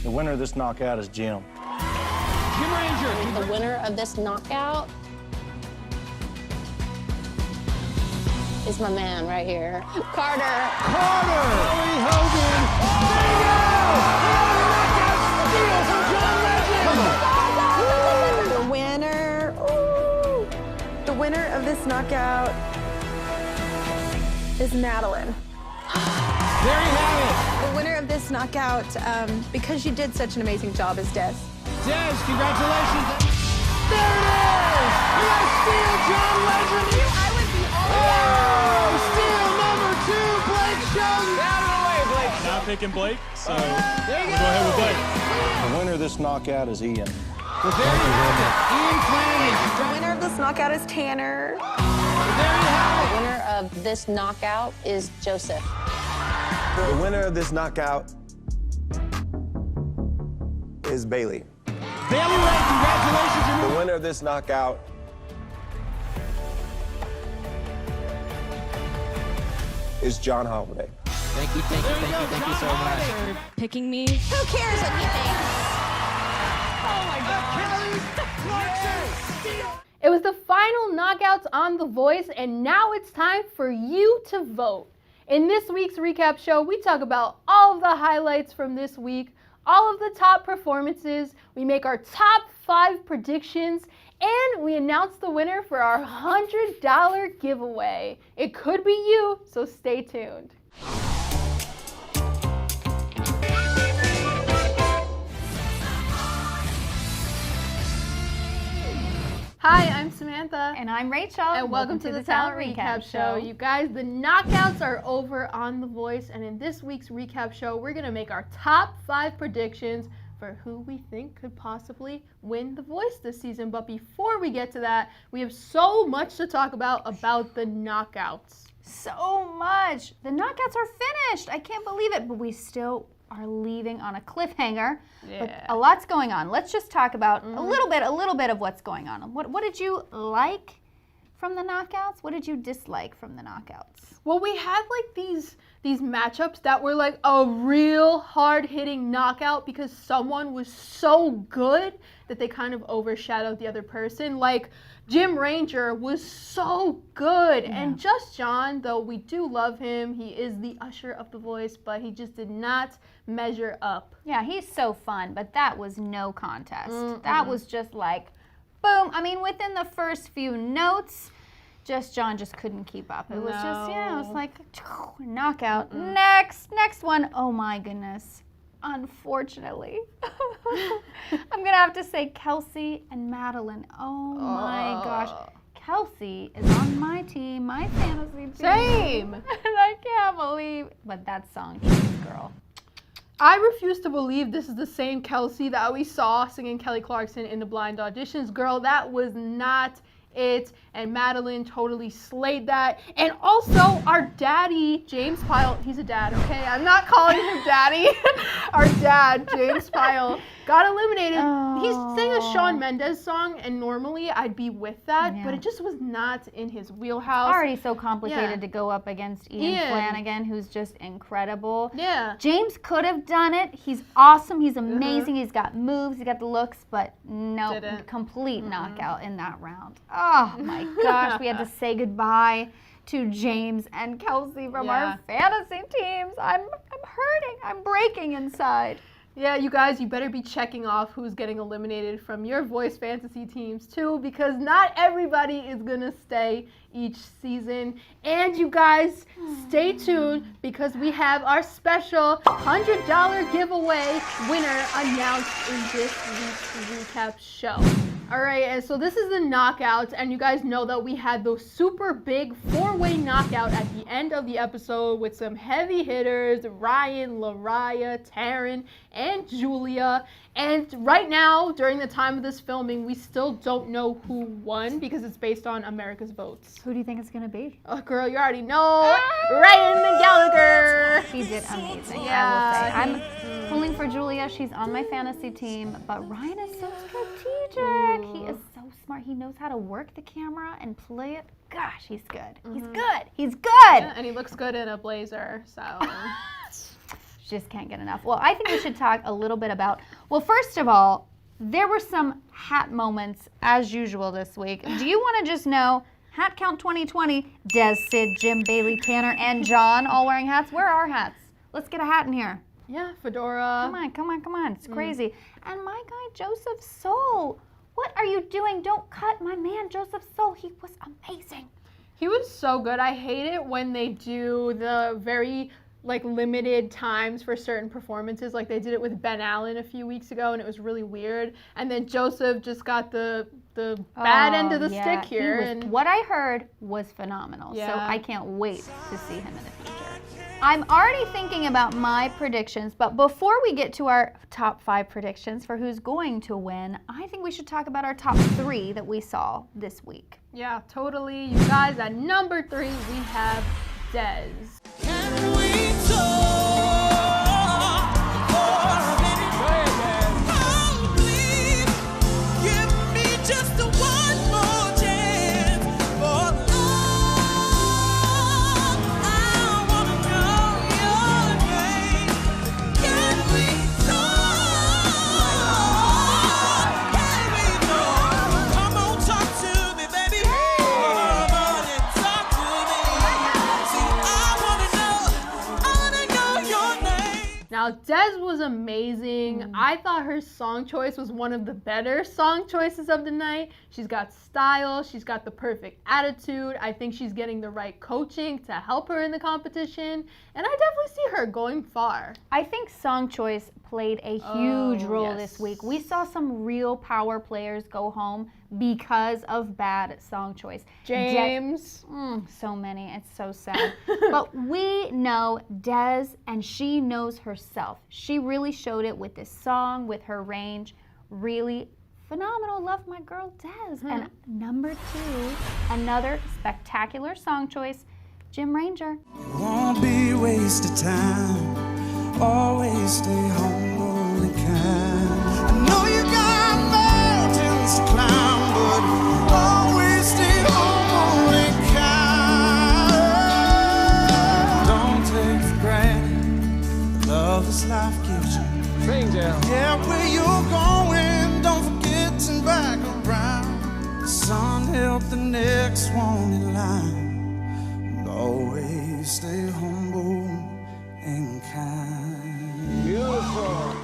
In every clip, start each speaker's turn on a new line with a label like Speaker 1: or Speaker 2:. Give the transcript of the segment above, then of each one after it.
Speaker 1: The winner of this knockout is Jim.
Speaker 2: Jim Ranger.
Speaker 3: The winner of this knockout is my man right here, Carter.
Speaker 2: Chloe Hogan.
Speaker 4: The winner, ooh, the winner of this knockout is Madeline.
Speaker 2: There you have
Speaker 4: The winner of this knockout, because she did such an amazing job, is Des.
Speaker 2: it. Des, congratulations. There it is. We got Steel John Legend.
Speaker 4: I would be
Speaker 2: Oh, Steel number 2, Blake Shelton. Out of the way, Blake.
Speaker 5: Not picking Blake, so
Speaker 2: There you
Speaker 5: we'll go ahead with Blake.
Speaker 1: The winner of this knockout is Ian.
Speaker 2: Well, there you have it. Ian Flanagan.
Speaker 4: The winner of this knockout is Tanner.
Speaker 2: There you have
Speaker 3: The winner of this knockout is Joseph.
Speaker 6: The winner of this knockout is Bailey.
Speaker 2: it. Bailey Ray, congratulations.
Speaker 6: The winner of this knockout is John Holiday.
Speaker 7: Thank you so much.
Speaker 8: Picking me.
Speaker 4: Who cares what he thinks?
Speaker 9: It was the final knockouts on The Voice, and now it's time for you to vote. In this week's recap show, we talk about all of the highlights from this week, all of the top performances, we make our top 5 predictions, and we announce the winner for our $100 giveaway. It could be you, so stay tuned. Hi, I'm Samantha.
Speaker 10: And I'm Rachel.
Speaker 9: And welcome to the Talent Recap Show. You guys, the knockouts are over on The Voice, and in this week's recap show, we're going to make our top 5 predictions for who we think could possibly win The Voice this season. But before we get to that, we have so much to talk about the knockouts.
Speaker 10: So much. The knockouts are finished. I can't believe it, but we still are leaving on a cliffhanger. But a lot's going on. Let's just talk about a little bit of what's going on. What did you like from the knockouts? What did you dislike from the knockouts?
Speaker 9: Well, we had like these matchups that were like a real hard-hitting knockout because someone was so good that they kind of overshadowed the other person. Like Jim Ranger was so good, and Just John, though we do love him, he is the usher of The Voice, but he just did not measure up.
Speaker 10: Yeah, he's so fun, but that was no contest. That was just like, boom. I mean, within the first few notes, Just John just couldn't keep up. It was just, it was like, knockout. Next one. Oh my goodness. Unfortunately, I'm gonna have to say Kelsey and Madeline. Oh my gosh. Kelsey is on my team, my fantasy team.
Speaker 9: Same.
Speaker 10: And I can't believe, but that song, girl.
Speaker 9: I refuse to believe this is the same Kelsey that we saw singing Kelly Clarkson in the blind auditions. Girl, that was not it, and Madeline totally slayed that. And also, our daddy, James Pyle, he's a dad, okay? I'm not calling him daddy. Our dad, James Pyle, got eliminated. He sang a Shawn Mendes song, and normally I'd be with that, but it just was not in his wheelhouse.
Speaker 10: Already so complicated to go up against Ian Flanagan, who's just incredible.
Speaker 9: Yeah.
Speaker 10: James could have done it. He's awesome. He's amazing. He's got moves. He's got the looks, but no, complete knockout in that round. Oh my gosh, we had to say goodbye to James and Kelsey from our fantasy teams. I'm hurting. I'm breaking inside.
Speaker 9: Yeah, you guys, you better be checking off who's getting eliminated from your Voice Fantasy teams too, because not everybody is gonna stay each season. And you guys, stay tuned because we have our special $100 giveaway winner announced in this week's recap show. All right, and so this is the knockouts, and you guys know that we had those super big 4-way knockout at the end of the episode with some heavy hitters, Ryan, Lariah, Taryn, and Julia. And right now, during the time of this filming, we still don't know who won because it's based on America's votes.
Speaker 10: Who do you think it's gonna be?
Speaker 9: Oh, girl, you already know. Ryan Gallagher.
Speaker 10: She did amazing,
Speaker 9: Yeah,
Speaker 10: I will say. I'm pulling for Julia. She's on my fantasy team, but Ryan is so strategic. He is so smart. He knows how to work the camera and play it. Gosh, he's good. He's good. He's good.
Speaker 9: Yeah, and he looks good in a blazer, so.
Speaker 10: Just can't get enough. Well, I think we should talk a little bit about, well, first of all, there were some hat moments as usual this week. Do you want to just know, Hat Count 2020, Des, Sid, Jim, Bailey, Tanner, and John all wearing hats? Where are our hats? Let's get a hat in here.
Speaker 9: Yeah, fedora.
Speaker 10: Come on. It's crazy. And my guy, Joseph Soul. What are you doing? Don't cut my man, Joseph Soul. He was amazing.
Speaker 9: He was so good. I hate it when they do the very limited times for certain performances. Like they did it with Ben Allen a few weeks ago, and it was really weird. And then Joseph just got the bad end of the stick here.
Speaker 10: What I heard was phenomenal.
Speaker 9: Yeah.
Speaker 10: So I can't wait to see him in the future. I'm already thinking about my predictions, but before we get to our top 5 predictions for who's going to win, I think we should talk about our top 3 that we saw this week.
Speaker 9: Yeah, totally. You guys, at number 3, we have Des. Now, Des was amazing. I thought her song choice was one of the better song choices of the night. She's got style. She's got the perfect attitude. I think she's getting the right coaching to help her in the competition. And I definitely see her going far.
Speaker 10: I think song choice played a huge role
Speaker 9: yes.
Speaker 10: this week. We saw some real power players go home because of bad song choice.
Speaker 9: James.
Speaker 10: So many. It's so sad. But we know Des, and she knows herself. She really showed it with this song, with her range. Really phenomenal. Love my girl Des. And number 2, another spectacular song choice, Jim Ranger.
Speaker 8: Won't be wasted time. Always stay humble and kind. I know you got mountains to climb, but always stay humble and kind. Don't take for granted the love this life gives you. Yeah, where you're going, don't forget to back around. The sun helped the next one in line. And always stay humble and kind.
Speaker 6: Beautiful.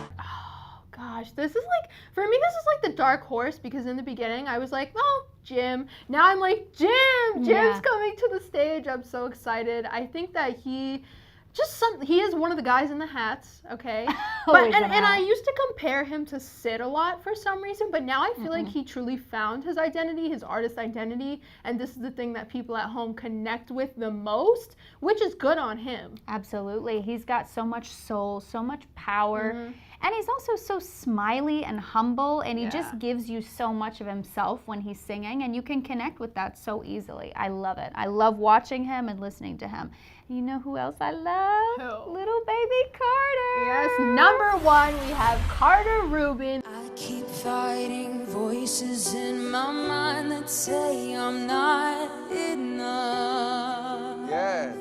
Speaker 9: Gosh, this is for me, this is the dark horse, because in the beginning I was like, oh, Jim. Now I'm like, Jim's coming to the stage. I'm so excited. I think that he is one of the guys in the hats, okay? And I used to compare him to Sid a lot for some reason, but now I feel like he truly found his identity, his artist identity, and this is the thing that people at home connect with the most, which is good on him.
Speaker 10: Absolutely. He's got so much soul, so much power. And he's also so smiley and humble, and he just gives you so much of himself when he's singing, and you can connect with that so easily. I love it. I love watching him and listening to him. And you know who else I love?
Speaker 9: Who?
Speaker 10: Little baby Carter.
Speaker 9: Yes, number 1, we have Carter Rubin.
Speaker 11: I keep fighting voices in my mind that say I'm not enough.
Speaker 6: Yes.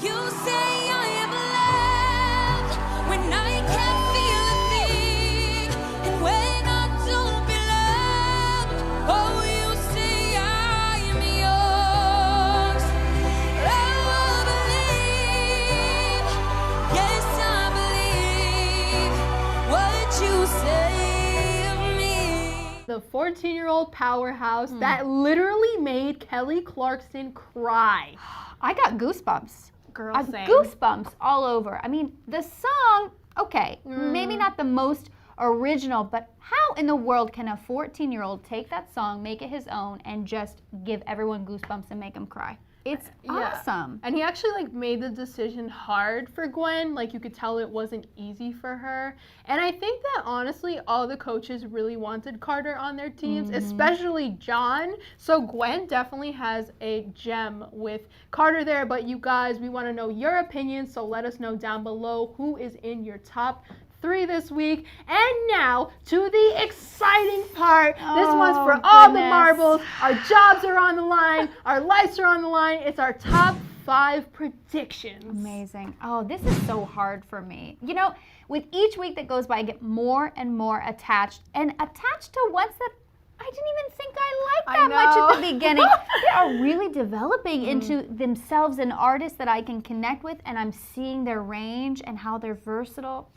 Speaker 11: You say I am loved when I can't feel a thing, and when I don't be loved, oh, you say I am yours. I believe, yes, I believe what you say of me.
Speaker 9: The 14-year-old powerhouse that literally made Kelly Clarkson cry.
Speaker 10: I got goosebumps.
Speaker 9: Girl, same.
Speaker 10: Goosebumps all over. I mean, the song, okay, maybe not the most original, but how in the world can a 14-year-old take that song, make it his own, and just give everyone goosebumps and make them cry? It's awesome.
Speaker 9: And he actually made the decision hard for Gwen. You could tell it wasn't easy for her. And I think that honestly, all the coaches really wanted Carter on their teams, especially John. So Gwen definitely has a gem with Carter there. But you guys, we want to know your opinion. So let us know down below who is in your top 3 this week. And now to the exciting part. This one's for all the marbles. Our jobs are on the line. Our lives are on the line. It's our top 5 predictions.
Speaker 10: Amazing. Oh, this is so hard for me. You know, with each week that goes by, I get more and more attached to ones that I didn't even think I liked that much at the beginning. They are really developing into themselves and artists that I can connect with, and I'm seeing their range and how they're versatile.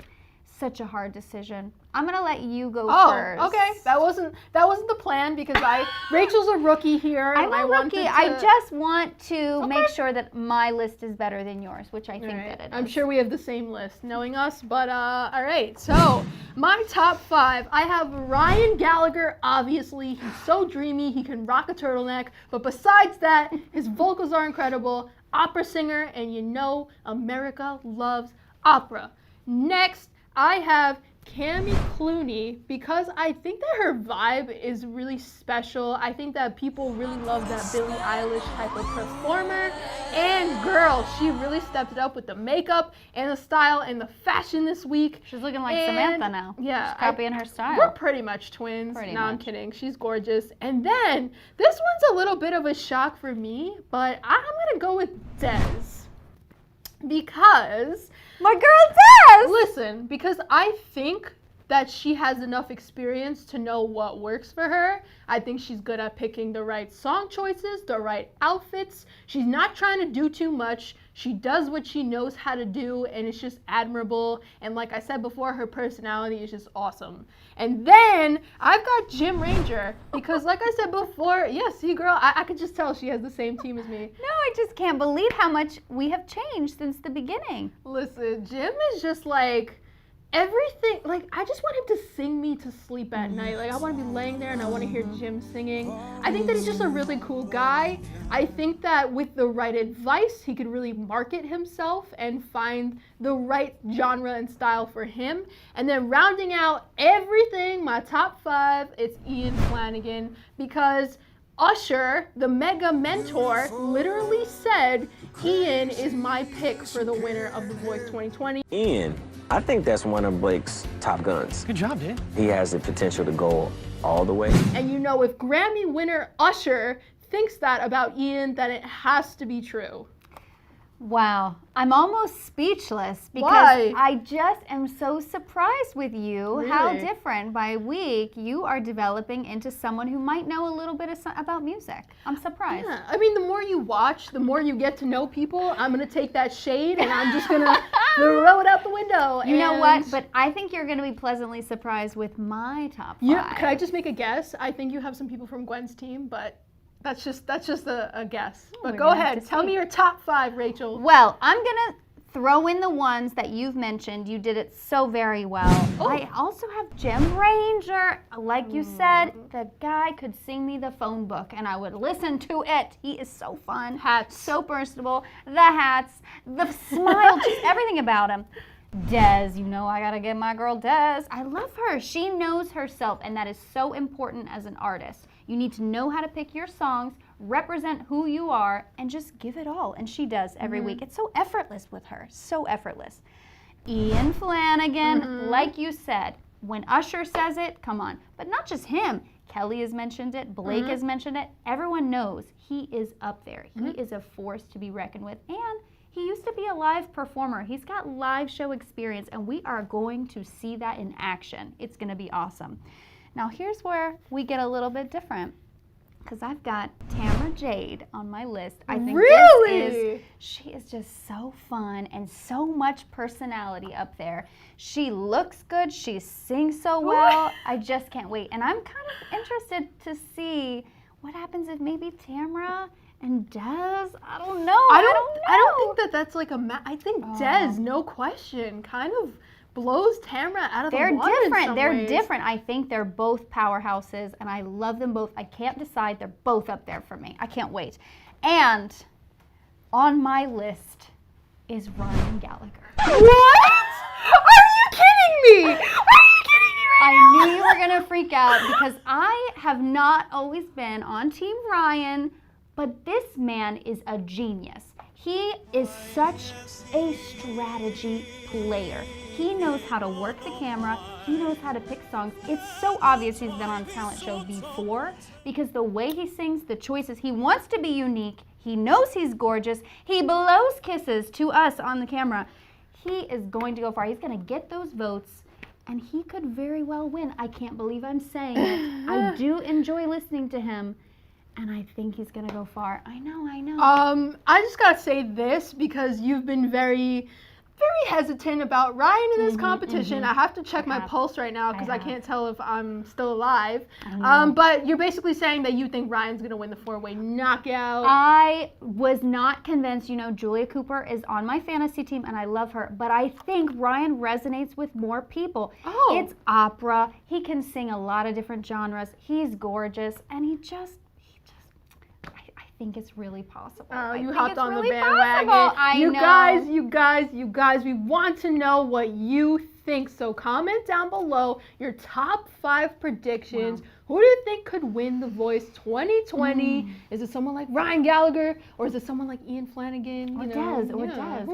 Speaker 10: Such a hard decision. I'm gonna let you go first.
Speaker 9: Oh, okay. That wasn't the plan because Rachel's a rookie here.
Speaker 10: I'm a rookie. I just want to make sure that my list is better than yours, which I think that it is.
Speaker 9: I'm sure we have the same list, knowing us. But all right. So my top 5. I have Ryan Gallagher. Obviously, he's so dreamy. He can rock a turtleneck. But besides that, his vocals are incredible. Opera singer, and you know America loves opera. Next, I have Cami Clooney because I think that her vibe is really special. I think that people really love that Billie Eilish type of performer. And girl, she really stepped it up with the makeup and the style and the fashion this week.
Speaker 10: She's looking like Samantha now.
Speaker 9: Yeah.
Speaker 10: She's copying her style.
Speaker 9: We're pretty much twins. I'm kidding. She's gorgeous. And then this one's a little bit of a shock for me, but I'm going to go with Dez. Because
Speaker 10: my girl Dez!
Speaker 9: Listen, because I think that she has enough experience to know what works for her. I think she's good at picking the right song choices, the right outfits. She's not trying to do too much. She does what she knows how to do, and it's just admirable. And like I said before, her personality is just awesome. And then I've got Jim Ranger because like I said before, yeah, see girl, I could just tell she has the same team as me.
Speaker 10: No, I just can't believe how much we have changed since the beginning.
Speaker 9: Listen, Jim is just like everything. Like, I just want him to sing me to sleep at night. Like, I want to be laying there and I want to hear Jim singing. I think that he's just a really cool guy. I think that with the right advice, he could really market himself and find the right genre and style for him. And then rounding out everything, my top 5, it's Ian Flanagan because Usher, the mega mentor, literally said Ian is my pick for the winner of The Voice 2020.
Speaker 12: Ian, I think that's one of Blake's top guns.
Speaker 2: Good job, dude.
Speaker 12: He has the potential to go all the way.
Speaker 9: And you know, if Grammy winner Usher thinks that about Ian, then it has to be true.
Speaker 10: Wow, I'm almost speechless because
Speaker 9: Why?
Speaker 10: I just am so surprised with you how
Speaker 9: Really?
Speaker 10: different by week you are developing into someone who might know a little bit about music. I'm surprised.
Speaker 9: Yeah, I mean, the more you watch, the more you get to know people. I'm gonna take that shade and I'm just gonna throw it out the window.
Speaker 10: You know what? But I think you're gonna be pleasantly surprised with my top 5.
Speaker 9: Yeah, can I just make a guess? I think you have some people from Gwen's team, but that's just a guess. But
Speaker 10: We're
Speaker 9: go
Speaker 10: gonna have
Speaker 9: ahead,
Speaker 10: to
Speaker 9: tell
Speaker 10: see.
Speaker 9: me your top 5, Rachel.
Speaker 10: Well, I'm gonna throw in the ones that you've mentioned. You did it so very well.
Speaker 9: Oh.
Speaker 10: I also have Jim Ranger. Like you said, the guy could sing me the phone book and I would listen to it. He is so fun.
Speaker 9: Hats.
Speaker 10: So personable. The hats, the smile, just everything about him. Dez, you know I gotta get my girl Dez. I love her. She knows herself, and that is so important as an artist. You need to know how to pick your songs, represent who you are, and just give it all. And she does every week. It's so effortless with her, so effortless. Ian Flanagan, like you said, when Usher says it, come on. But not just him. Kelly has mentioned it, Blake has mentioned it. Everyone knows he is up there. He is a force to be reckoned with. And he used to be a live performer. He's got live show experience, and we are going to see that in action. It's gonna be awesome. Now here's where we get a little bit different, because I've got Tamra Jade on my list. I think she is just so fun and so much personality up there. She looks good, she sings so well. I just can't wait. And I'm kind of interested to see what happens if maybe Tamra and Dez, I don't know.
Speaker 9: I don't think that that's like I think Dez, no question, kind of blows Tamra out of the water.
Speaker 10: They're different. They're
Speaker 9: ways.
Speaker 10: different. I think they're both powerhouses, and I love them both. I can't decide. They're both up there for me. I can't wait. And on my list is Ryan Gallagher.
Speaker 9: What? Are you kidding me? Are you kidding me
Speaker 10: I knew you were going to freak out because I have not always been on Team Ryan, but this man is a genius. He is such a strategy player. He knows how to work the camera. He knows how to pick songs. It's so obvious he's been on a talent show before because the way he sings, the choices, he wants to be unique. He knows he's gorgeous. He blows kisses to us on the camera. He is going to go far. He's going to get those votes, and he could very well win. I can't believe I'm saying it. I do enjoy listening to him, and I think he's going to go far. I know.
Speaker 9: I just got to say this because you've been very hesitant about Ryan in this competition. I have to check my pulse right now because I can't tell if I'm still alive. But you're basically saying that you think Ryan's going to win the 4-way knockout.
Speaker 10: I was not convinced. You know, Julia Cooper is on my fantasy team and I love her, but I think Ryan resonates with more people. It's opera. He can sing a lot of different genres. He's gorgeous, and he just I think it's really possible.
Speaker 9: Oh, you
Speaker 10: think
Speaker 9: hopped
Speaker 10: it's
Speaker 9: on
Speaker 10: really
Speaker 9: the bandwagon.
Speaker 10: Possible.
Speaker 9: You guys, we want to know what you think. So comment down below your top 5 predictions. Wow. Who do you think could win The Voice 2020? Is it someone like Ryan Gallagher, or is it someone like Ian Flanagan?
Speaker 10: Or Des.
Speaker 9: Who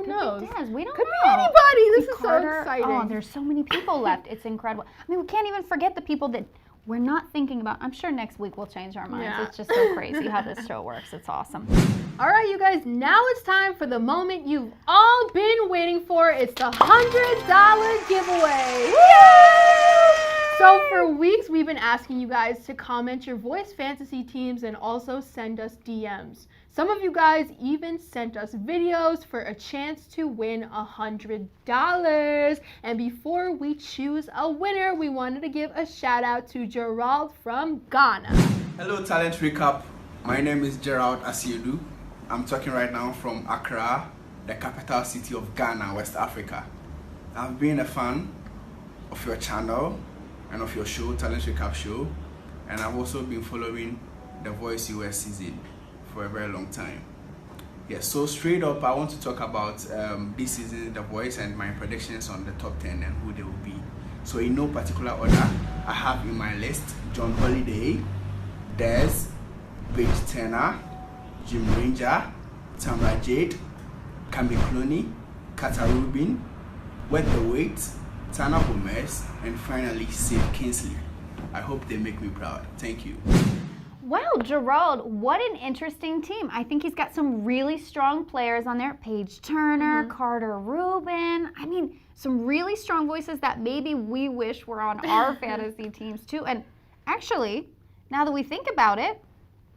Speaker 9: knows?
Speaker 10: Des. We don't
Speaker 9: could
Speaker 10: know.
Speaker 9: Be anybody. This is
Speaker 10: Carter.
Speaker 9: so exciting.
Speaker 10: Oh, there's so many people left. It's incredible. I mean, we can't even forget the people that we're not thinking about. I'm sure next week we'll change our minds. Yeah. It's just so crazy how this show works. It's awesome.
Speaker 9: All right, you guys, now it's time for the moment you've all been waiting for. It's the $100 giveaway. Yay! So for weeks, we've been asking you guys to comment your Voice Fantasy teams and also send us DMs. Some of you guys even sent us videos for a chance to win $100. And before we choose a winner, we wanted to give a shout out to Gerald from Ghana.
Speaker 13: Hello, Talent Recap. My name is Gerald Asiedu. I'm talking right now from Accra, the capital city of Ghana, West Africa. I've been a fan of your channel and of your show, Talent Recap Show, and I've also been following The Voice US season for a very long time. Yeah, so straight up, I want to talk about this season, The Voice, and my predictions on the top 10 and who they will be. So in no particular order, I have in my list John Holiday, Des, Paige Turner, Jim Ranger, Tamra Jade, Camille Clooney, Kata Rubin, Wet the Wait, Tana Gomez, and finally Sid Kingsley. I hope they make me proud. Thank you.
Speaker 10: Wow, Gerald, what an interesting team. I think he's got some really strong players on there. Paige Turner, Carter Rubin. I mean, some really strong voices that maybe we wish were on our fantasy teams too. And actually, now that we think about it,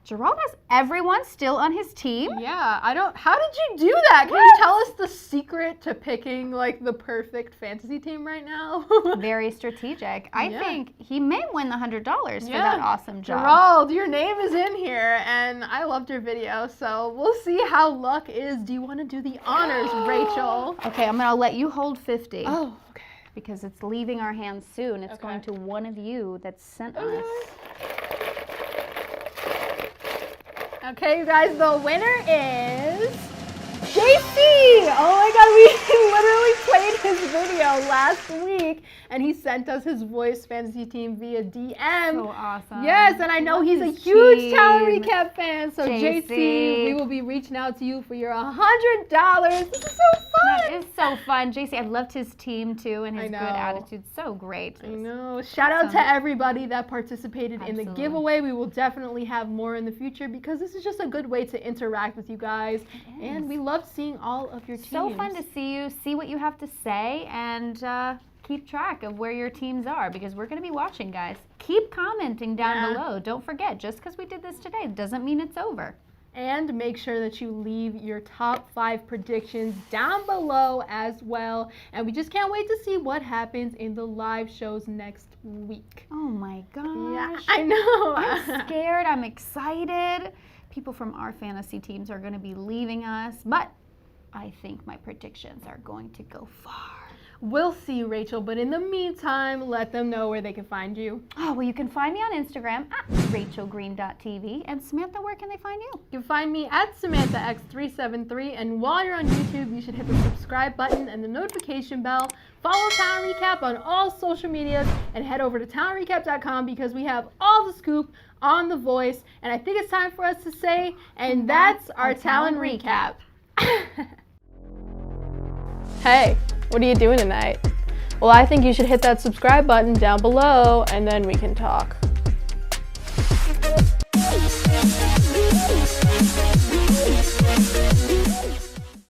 Speaker 10: Gerald has everyone still on his team.
Speaker 9: Yeah, how did you do that? Can you tell us the secret to picking like the perfect fantasy team right now?
Speaker 10: Very strategic. I think he may win the $100 for that awesome job.
Speaker 9: Gerald, your name is in here, and I loved your video, so we'll see how luck is. Do you want to do the honors, Rachel?
Speaker 10: Okay, I'm gonna let you hold 50.
Speaker 9: Oh, okay.
Speaker 10: Because it's leaving our hands soon. It's going to one of you that sent us.
Speaker 9: Okay, you guys, the winner is JC! Oh my god, we literally played his video last week, and he sent us his Voice Fantasy team via DM.
Speaker 10: So awesome.
Speaker 9: Yes, and I know he's a huge Talent Recap fan, so JC, we will be reaching out to you for your $100. This is so fun!
Speaker 10: That is so fun. JC, I loved his team too, and his good attitude. So great.
Speaker 9: I know. Shout out to everybody that participated in the giveaway. We will definitely have more in the future because this is just a good way to interact with you guys. And we love seeing all of your teams.
Speaker 10: So fun to see you, see what you have to say, and keep track of where your teams are because we're going to be watching, guys. Keep commenting down below. Don't forget, just because we did this today doesn't mean it's over.
Speaker 9: And make sure that you leave your top 5 predictions down below as well. And we just can't wait to see what happens in the live shows next week.
Speaker 10: Oh my gosh.
Speaker 9: Yeah, I know.
Speaker 10: I'm scared. I'm excited. People from our fantasy teams are going to be leaving us, but I think my predictions are going to go far.
Speaker 9: We'll see, Rachel, but in the meantime, let them know where they can find you.
Speaker 10: Oh, well, you can find me on Instagram at rachelgreen.tv. And Samantha, where can they find you?
Speaker 9: You can find me at SamanthaX373, and while you're on YouTube, you should hit the subscribe button and the notification bell. Follow Talent Recap on all social medias, and head over to talentrecap.com because we have all the scoop on The Voice. And I think it's time for us to say, and that's our Talent Recap. Hey, what are you doing tonight? Well, I think you should hit that subscribe button down below, and then we can talk.